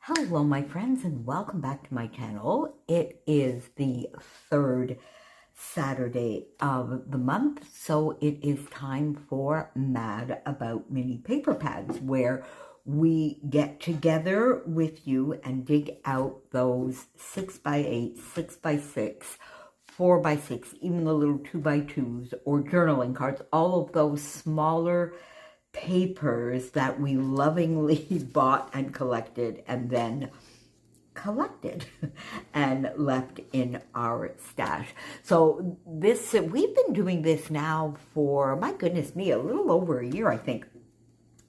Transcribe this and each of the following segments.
Hello, my friends, and welcome back to my channel. It is the third Saturday of the month, so it is time for Mad About Mini Paper Pads, where we get together with you and dig out those 6x8, 6x6, 4x6, even the little 2x2s or journaling cards, all of those smaller papers that we lovingly bought and collected and then collected and left in our stash. So we've been doing this now for, my goodness me, a little over a year, I think.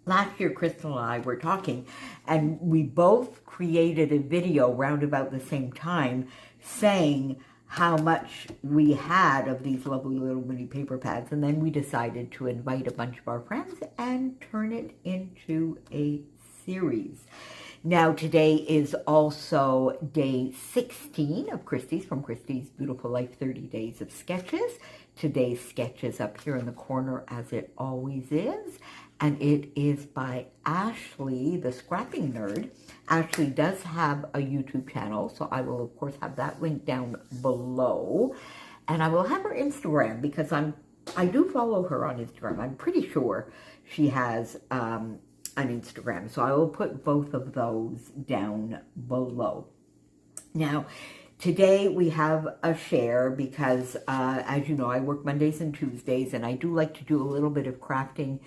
Last year, Crystal and I were talking, and we both created a video round about the same time saying how much we had of these lovely little mini paper pads, and then we decided to invite a bunch of our friends and turn it into a series. Now, today is also day 16 of Christy's, from Christy's Beautiful Life 30 Days of Sketches. Today's sketch is up here in the corner, as it always is, and it is by Ashley, the Scrapping Nerd. Ashley does have a YouTube channel, so I will, of course, have that link down below. And I will have her Instagram, because I do follow her on Instagram. I'm pretty sure she has an Instagram, so I will put both of those down below. Now, today we have a share because, as you know, I work Mondays and Tuesdays, and I do like to do a little bit of crafting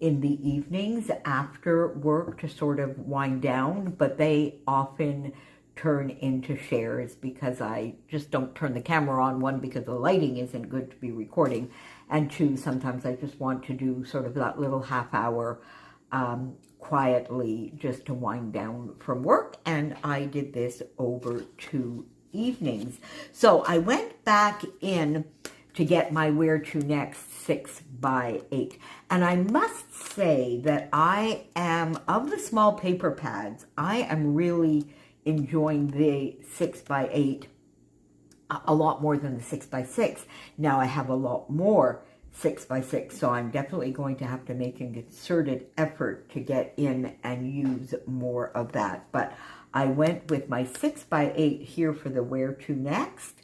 in the evenings after work to sort of wind down, but they often turn into shares because I just don't turn the camera on, one, because the lighting isn't good to be recording, and two, sometimes I just want to do sort of that little half hour quietly just to wind down from work, and I did this over 2 evenings. So I went back in to get my Where To Next 6x8. And I must say that I am, of the small paper pads, I am really enjoying the 6x8 a lot more than the 6x6. Now I have a lot more 6x6, so I'm definitely going to have to make a concerted effort to get in and use more of that. But I went with my 6x8 here for the Where To Next.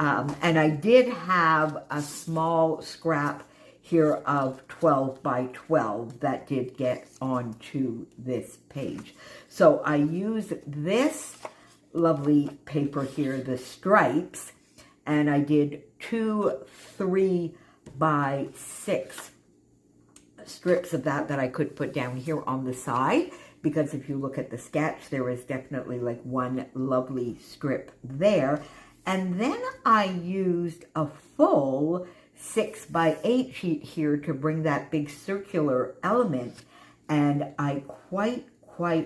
And I did have a small scrap here of 12x12 that did get onto this page. So I used this lovely paper here, the stripes, and I did 2 3x6 strips of that I could put down here on the side, because if you look at the sketch, there is definitely like one lovely strip there. And then I used a full 6x8 sheet here to bring that big circular element, and I quite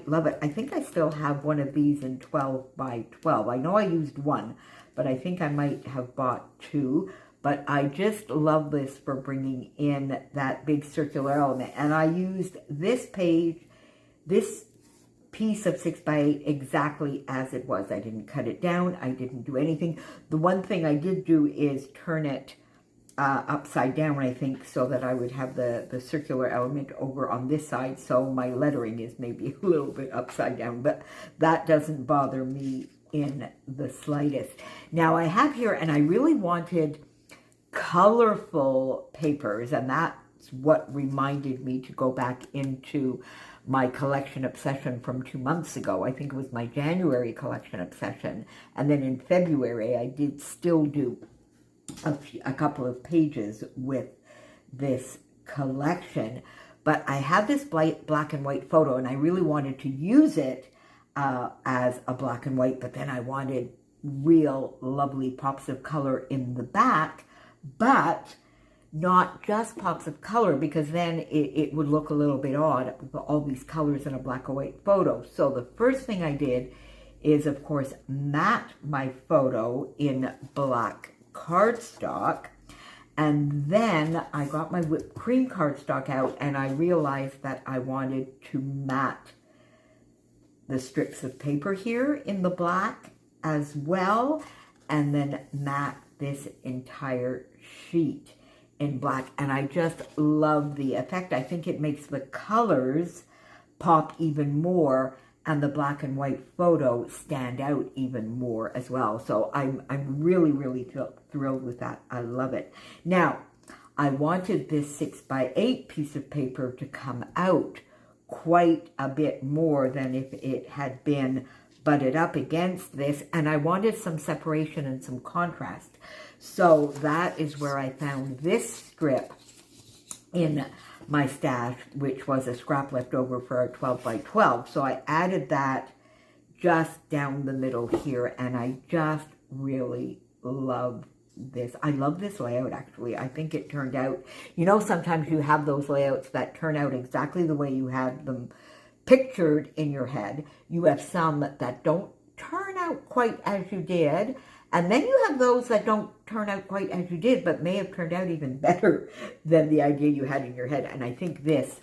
love it. I think I still have one of these in 12x12. I know I used one, but I think I might have bought 2. But I just love this for bringing in that big circular element. And I used this page, this piece of 6x8 exactly as it was. I didn't cut it down. I didn't do anything. The one thing I did do is turn it upside down, I think, so that I would have the circular element over on this side. So my lettering is maybe a little bit upside down, but that doesn't bother me in the slightest. Now I have here, and I really wanted colorful papers, and that's what reminded me to go back into my collection obsession from 2 months ago. I think it was my January collection obsession, and then in February I did still do a couple of pages with this collection. But I had this black and white photo, and I really wanted to use it as a black and white, but then I wanted real lovely pops of color in the back, but not just pops of color, because then it would look a little bit odd with all these colors in a black and white photo. So the first thing I did is, of course, matte my photo in black cardstock. And then I got my whipped cream cardstock out, and I realized that I wanted to matte the strips of paper here in the black as well, and then matte this entire sheet in black. And I just love the effect. I think it makes the colors pop even more and the black and white photo stand out even more as well. So I'm really, really thrilled with that. I love it. Now, I wanted this 6x8 piece of paper to come out quite a bit more than if it had been butted up against this, and I wanted some separation and some contrast. So that is where I found this strip in my stash, which was a scrap left over for a 12x12. So I added that just down the middle here, and I just really love this. I love this layout, actually. I think it turned out, you know, sometimes you have those layouts that turn out exactly the way you had them pictured in your head. You have some that don't turn out quite as you did, and then you have those that don't turn out quite as you did, but may have turned out even better than the idea you had in your head. And I think this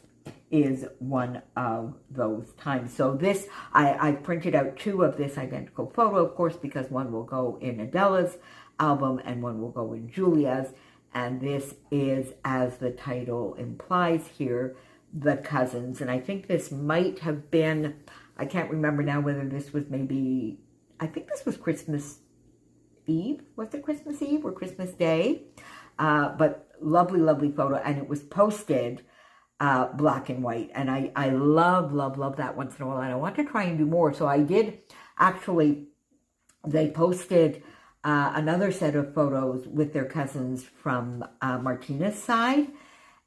is one of those times. So this, I printed out 2 of this identical photo, of course, because one will go in Adela's album and one will go in Julia's. And this is, as the title implies here, The Cousins. And I think this might have been, I can't remember now whether this was maybe, I think this was Christmas Eve. Was it Christmas Eve or Christmas Day? But lovely, lovely photo. And it was posted black and white. And I love, love, love that once in a while. And I want to try and do more. So I did actually, they posted another set of photos with their cousins from Martina's side.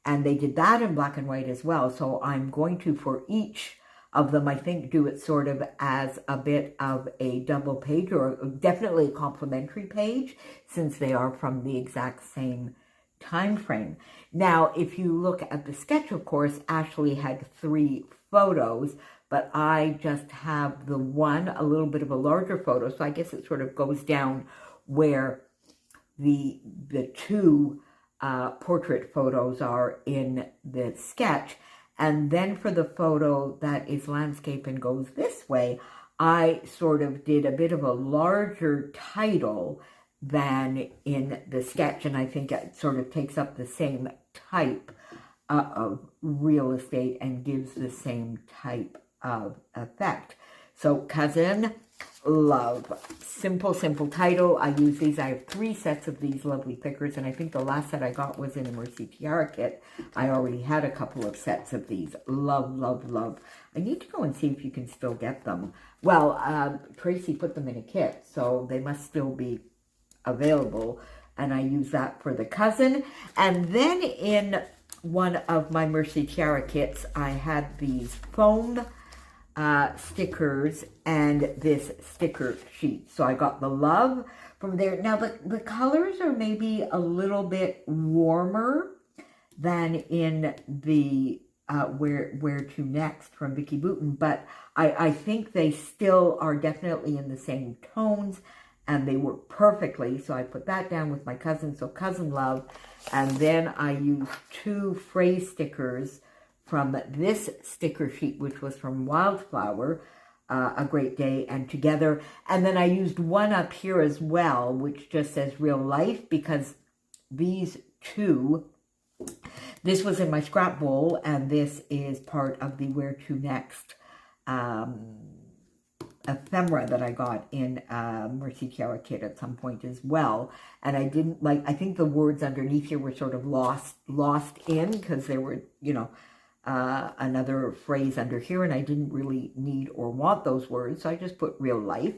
And they did that in black and white as well. So I'm going to, for each of them, I think, do it sort of as a bit of a double page, or definitely a complimentary page, since they are from the exact same time frame. Now, if you look at the sketch, of course, Ashley had 3 photos, but I just have the one, a little bit of a larger photo. So I guess it sort of goes down where the 2 portrait photos are in the sketch. And then for the photo that is landscape and goes this way, I sort of did a bit of a larger title than in the sketch. And I think it sort of takes up the same type of real estate and gives the same type of effect. So Cousin Love. Simple, simple title. I use these. I have 3 sets of these lovely pickers, and I think the last set I got was in a Mercy Tiara kit. I already had a couple of sets of these. Love, love, love. I need to go and see if you can still get them. Well, Tracy put them in a kit, so they must still be available, and I use that for the Cousin. And then in one of my Mercy Tiara kits, I had these foam stickers and this sticker sheet. So I got the Love from there. Now the colors are maybe a little bit warmer than in the Where to Next from Vicki Boutin, but I think they still are definitely in the same tones, and they work perfectly. So I put that down with my Cousin, so Cousin Love. And then I used 2 phrase stickers from this sticker sheet, which was from Wildflower, A Great Day and Together. And then I used one up here as well, which just says Real Life, because these 2, this was in my scrap bowl, and this is part of the Where to Next ephemera that I got in Mercy Tiara kit at some point as well. And I didn't like, I think the words underneath here were sort of lost in, because there were, you know, another phrase under here, and I didn't really need or want those words, so I just put Real Life,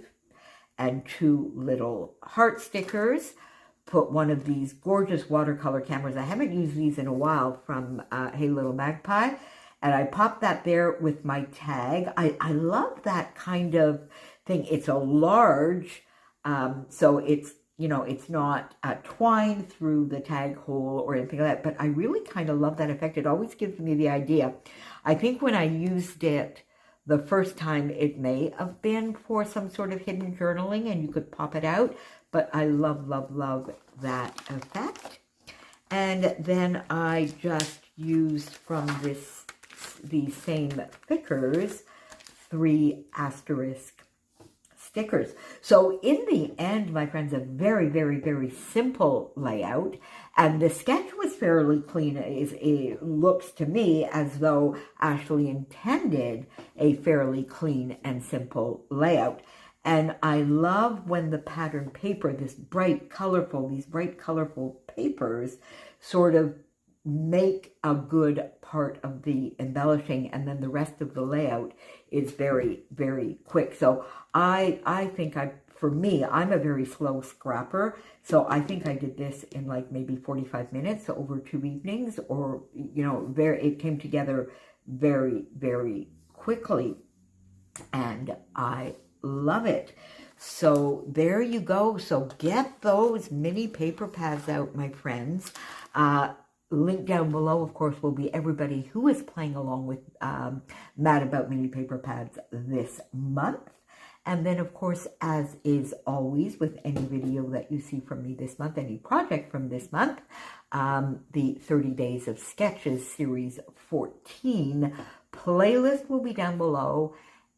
and 2 little heart stickers. Put one of these gorgeous watercolor cameras. I haven't used these in a while, from Hey Little Magpie, and I popped that there with my tag. I love that kind of thing. It's a large, so it's, you know, it's not twined through the tag hole or anything like that, but I really kind of love that effect. It always gives me the idea. I think when I used it the first time, it may have been for some sort of hidden journaling, and you could pop it out, but I love, love, love that effect. And then I just used from these same thickers 3 asterisk stickers. So in the end, my friends, a very, very, very simple layout. And the sketch was fairly clean. It looks to me as though Ashley intended a fairly clean and simple layout. And I love when the pattern paper, these bright, colorful papers sort of make a good part of the embellishing, and then the rest of the layout is very, very quick. So I think for me, I'm a very slow scrapper, so I think I did this in like maybe 45 minutes over 2 evenings, or, you know, it came together very, very quickly, and I love it. So there you go. So get those mini paper pads out, my friends. Link down below, of course, will be everybody who is playing along with Mad About Mini Paper Pads this month. And then, of course, as is always with any video that you see from me this month, any project from this month, the 30 Days of Sketches Series 14 playlist will be down below,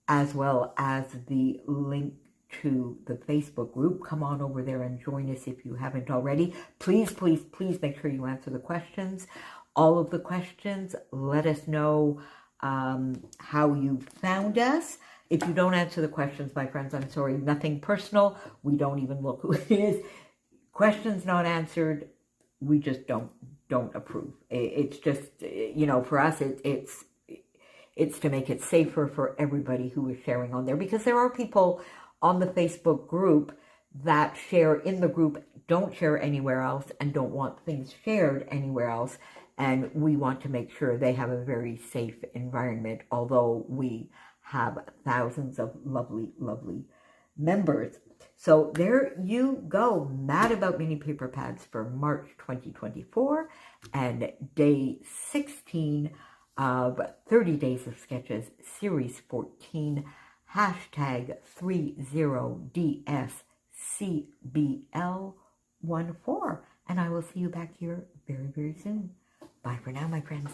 as well as the link to the Facebook group. Come on over there and join us if you haven't already. Please, please, please make sure you answer the questions. All of the questions. Let us know how you found us. If you don't answer the questions, my friends, I'm sorry. Nothing personal. We don't even look who it is. Questions not answered, we just don't approve. It's just, you know, for us, it's to make it safer for everybody who is sharing on there, because there are people on the Facebook group that share in the group, don't share anywhere else, and don't want things shared anywhere else. And we want to make sure they have a very safe environment, although we have thousands of lovely, lovely members. So there you go. Mad About Mini Paper Pads for March 2024 and day 16 of 30 Days of Sketches Series 14. Hashtag 30DSCBL14. And I will see you back here very, very soon. Bye for now, my friends.